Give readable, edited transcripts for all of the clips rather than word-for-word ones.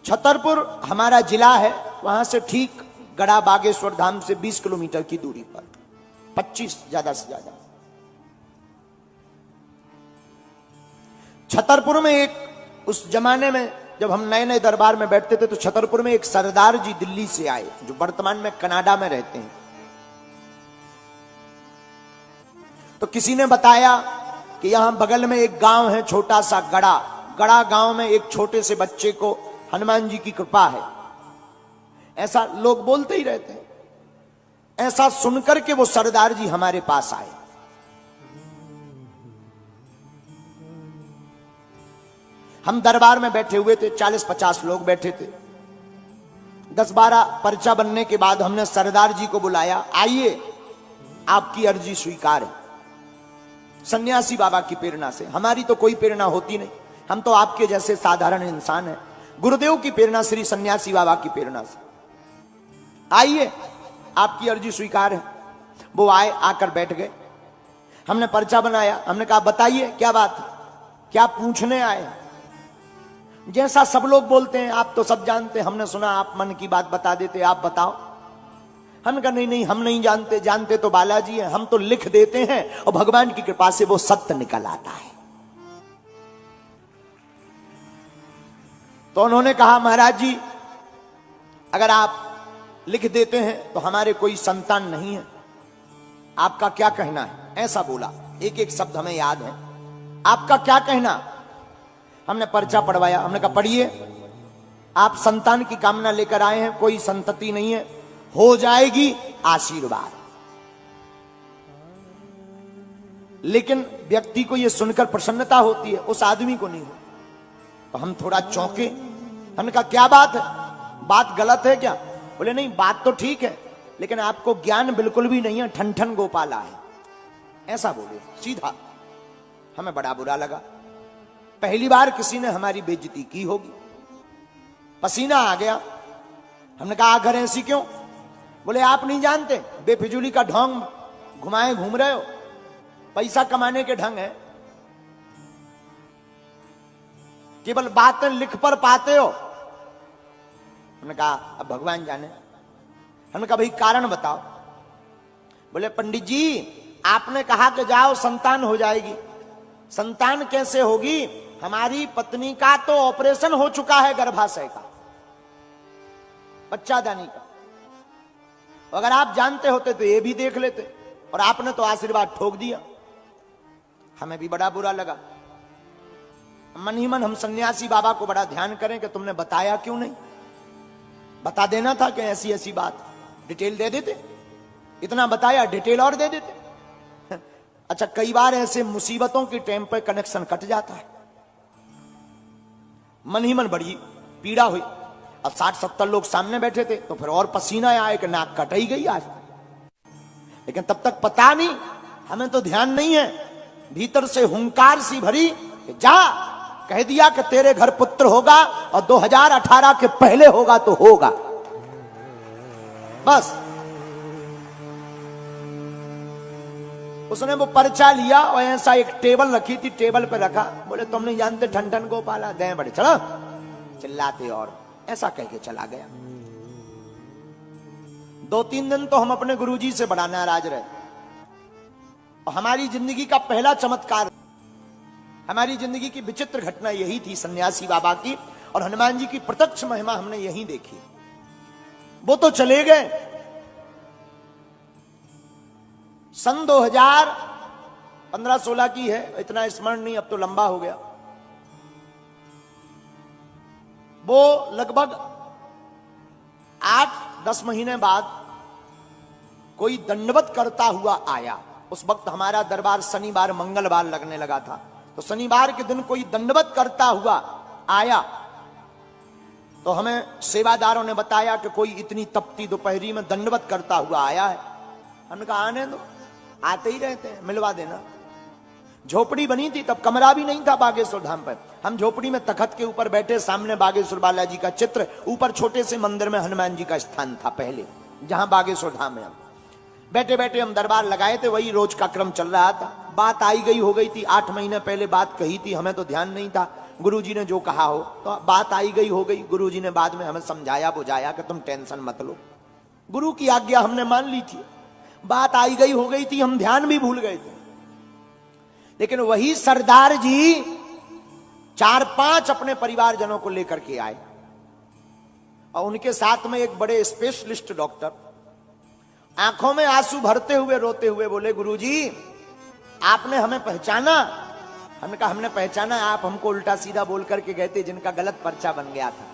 छतरपुर हमारा जिला है, वहां से ठीक गड़ा बागेश्वर धाम से 20 किलोमीटर की दूरी पर, 25 ज्यादा से ज्यादा। छतरपुर में एक, उस जमाने में जब हम नए नए दरबार में बैठते थे तो छतरपुर में एक सरदार जी दिल्ली से आए, जो वर्तमान में कनाडा में रहते हैं। तो किसी ने बताया कि यहां बगल में एक गांव है छोटा सा गड़ा, गड़ा गांव में एक छोटे से बच्चे को हनुमान जी की कृपा है, ऐसा लोग बोलते ही रहते हैं। ऐसा सुनकर के वो सरदार जी हमारे पास आए। हम दरबार में बैठे हुए थे, 40-50 लोग बैठे थे। 10-12 पर्चा बनने के बाद हमने सरदार जी को बुलाया, आइए आपकी अर्जी स्वीकार है। सन्यासी बाबा की प्रेरणा से, हमारी तो कोई प्रेरणा होती नहीं, हम तो आपके जैसे साधारण इंसान हैं। गुरुदेव की प्रेरणा, श्री सन्यासी बाबा की प्रेरणा से, आइए आपकी अर्जी स्वीकार है। वो आए, आकर बैठ गए। हमने पर्चा बनाया, हमने कहा बताइए क्या बात है, क्या पूछने आए। जैसा सब लोग बोलते हैं, आप तो सब जानते, हमने सुना आप मन की बात बता देते, आप बताओ। हमने कहा नहीं नहीं, हम नहीं जानते, जानते तो बालाजी हैं, हम तो लिख देते हैं और भगवान की कृपा से वो सत्य निकल आता है। तो उन्होंने कहा महाराज जी, अगर आप लिख देते हैं तो हमारे कोई संतान नहीं है, आपका क्या कहना है, ऐसा बोला। एक एक शब्द हमें याद है, आपका क्या कहना। हमने पर्चा पढ़वाया, हमने कहा पढ़िए, आप संतान की कामना लेकर आए हैं, कोई संतति नहीं है, हो जाएगी आशीर्वाद। लेकिन व्यक्ति को यह सुनकर प्रसन्नता होती है, उस आदमी को नहीं हो। तो हम थोड़ा चौंके, हमने कहा क्या बात है, बात गलत है क्या। बोले नहीं, बात तो ठीक है, लेकिन आपको ज्ञान बिल्कुल भी नहीं है, ठन ठन गोपाला है, ऐसा बोले सीधा। हमें बड़ा बुरा लगा, पहली बार किसी ने हमारी बेइज्जती की होगी। पसीना आ गया। हमने कहा आखिर ऐसी क्यों। बोले आप नहीं जानते, बेफिजूली का ढोंग घुमाए घूम रहे हो, पैसा कमाने के ढंग है, केवल बातें लिख पर पाते हो। हमने कहा अब भगवान जाने। हमने कहा भाई कारण बताओ। बोले पंडित जी, आपने कहा कि जाओ संतान हो जाएगी। संतान कैसे होगी, हमारी पत्नी का तो ऑपरेशन हो चुका है गर्भाशय का, बच्चादानी का। अगर आप जानते होते तो ये भी देख लेते, और आपने तो आशीर्वाद ठोक दिया। हमें भी बड़ा बुरा लगा। मन ही मन हम सन्यासी बाबा को बड़ा ध्यान करें कि तुमने बताया क्यों नहीं, बता देना था कि ऐसी ऐसी बात, डिटेल दे देते। इतना बताया, डिटेल और दे देते। अच्छा, कई बार ऐसे मुसीबतों के टाइम पर कनेक्शन कट जाता है। मन ही मन बड़ी पीड़ा हुई। अब 60-70 लोग सामने बैठे थे, तो फिर और पसीना आया कि नाक कट ही गई आज। लेकिन तब तक पता नहीं, हमें तो ध्यान नहीं है। भीतर से हुंकार सी भरी, जा कह दिया कि तेरे घर पुत्र होगा, और 2018 के पहले होगा तो होगा, बस। उसने वो पर्चा लिया और ऐसा एक टेबल रखी थी, टेबल पे रखा। बोले तुम नहीं जानते ठन ठन गोपाला, दें बड़े, चलो चिल्लाते, और ऐसा कह के चला गया। 2-3 दिन तो हम अपने गुरुजी से बड़ा नाराज रहे। और हमारी जिंदगी का पहला चमत्कार, हमारी जिंदगी की विचित्र घटना यही थी सन्यासी बाबा की, और हनुमान जी की प्रत्यक्ष महिमा हमने यही देखी। वो तो चले गए। सन 2015-16 की है, इतना स्मरण नहीं, अब तो लंबा हो गया। वो लगभग 8-10 महीने बाद कोई दंडवत करता हुआ आया। उस वक्त हमारा दरबार शनिवार मंगलवार लगने लगा था, तो शनिवार के दिन कोई दंडवत करता हुआ आया। तो हमें सेवादारों ने बताया कि कोई इतनी तपती दोपहरी में दंडवत करता हुआ आया है। हमने कहा आने दो, आते ही रहते हैं, मिलवा देना। झोपड़ी बनी थी तब, कमरा भी नहीं था बागेश्वर धाम पर। हम झोपड़ी में तखत के ऊपर बैठे, सामने बागेश्वर बालाजी का चित्र, ऊपर छोटे से मंदिर में हनुमान जी का स्थान था पहले, जहां बागेश्वर धाम में। हम बैठे बैठे हम दरबार लगाए थे, वही रोज का क्रम चल रहा था। बात आई गई हो गई थी, 8 महीने पहले बात कही थी, हमें तो ध्यान नहीं था। गुरुजी ने जो कहा हो, तो बात आई गई हो गई। गुरुजी ने बाद में हमें समझाया बुझाया कि तुम टेंशन मत लो, गुरु की आज्ञा हमने मान ली थी, बात आई गई हो गई थी, हम ध्यान भी भूल गए थे। लेकिन वही सरदार जी 4-5 अपने परिवारजनों को लेकर के आए और उनके साथ में एक बड़े स्पेशलिस्ट डॉक्टर आंखों में आंसू भरते हुए रोते हुए बोले, गुरुजी आपने हमें पहचाना? हमने कहा हमने पहचाना, आप हमको उल्टा सीधा बोल करके गए थे जिनका गलत पर्चा बन गया था।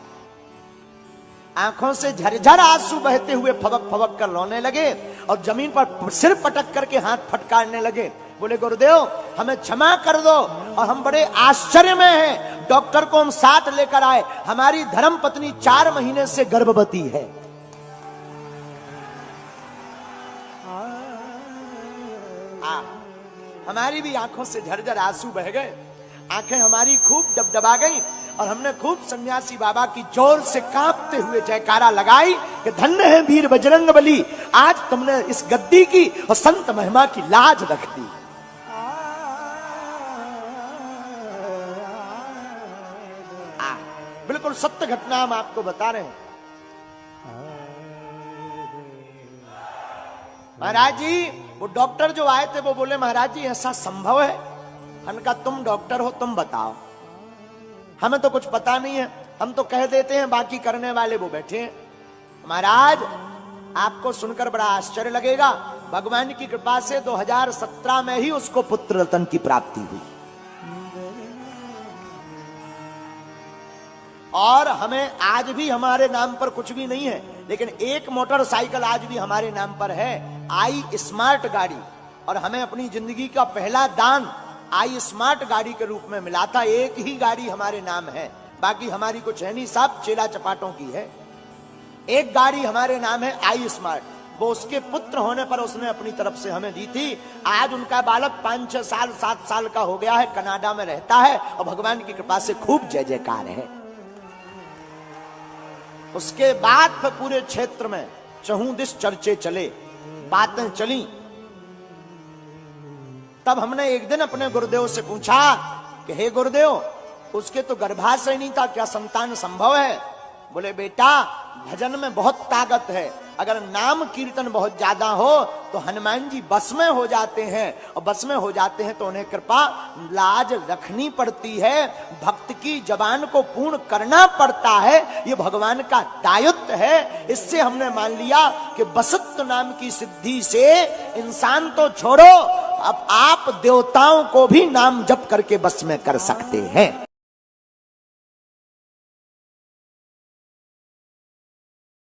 आंखों से झरझर आंसू बहते हुए फबक फबक कर रोने लगे और जमीन पर सिर पटक करके हाथ फटकारने लगे। बोले, गुरुदेव हमें क्षमा कर दो, और हम बड़े आश्चर्य में हैं। डॉक्टर को हम साथ लेकर आए, हमारी धर्म पत्नी 4 महीने से गर्भवती है। हमारी भी आंखों से झरझर आंसू बह गए, आंखें हमारी खूब डबडबा गई और हमने खूब सन्यासी बाबा की जोर से कांपते हुए जयकारा लगाई कि धन्य है वीर बजरंगबली, आज तुमने इस गद्दी की और संत महिमा की लाज रख दी। बिल्कुल सत्य घटना हम आपको बता रहे हैं। महाराज जी, वो डॉक्टर जो आए थे वो बोले, महाराज जी ऐसा संभव है? हमने कहा तुम डॉक्टर हो, तुम बताओ, हमें तो कुछ पता नहीं है, हम तो कह देते हैं, बाकी करने वाले वो बैठे हैं। महाराज आपको सुनकर बड़ा आश्चर्य लगेगा, भगवान की कृपा से 2017 में ही उसको पुत्र रत्न की प्राप्ति हुई और हमें आज भी हमारे नाम पर कुछ भी नहीं है, लेकिन एक मोटरसाइकिल आज भी हमारे नाम पर है, आई स्मार्ट गाड़ी, और हमें अपनी जिंदगी का पहला दान आई स्मार्ट गाड़ी के रूप में मिला था। एक ही गाड़ी हमारे नाम है, बाकी हमारी कुछ है नहीं, सब चेला चपाटों की है। एक गाड़ी हमारे नाम है आई स्मार्ट, वो उसके पुत्र होने पर उसने अपनी तरफ से हमें दी थी। आज उनका बालक 5-6 साल 7 साल का हो गया है, कनाडा में रहता है और भगवान की कृपा से खूब जय जयकार है। उसके बाद फिर पूरे क्षेत्र में चहुं दिश चर्चे चले, बातें चली। तब हमने एक दिन अपने गुरुदेव से पूछा कि हे गुरुदेव, उसके तो गर्भाशय नहीं था, क्या संतान संभव है? बोले, बेटा भजन में बहुत ताकत है, अगर नाम कीर्तन बहुत ज्यादा हो तो हनुमान जी बस में हो जाते हैं, और बस में हो जाते हैं तो उन्हें कृपा लाज रखनी पड़ती है, भक्त की जबान को पूर्ण करना पड़ता है, ये भगवान का दायित्व है। इससे हमने मान लिया कि बसत्व नाम की सिद्धि से इंसान तो छोड़ो, अब आप देवताओं को भी नाम जप करके बस में कर सकते हैं।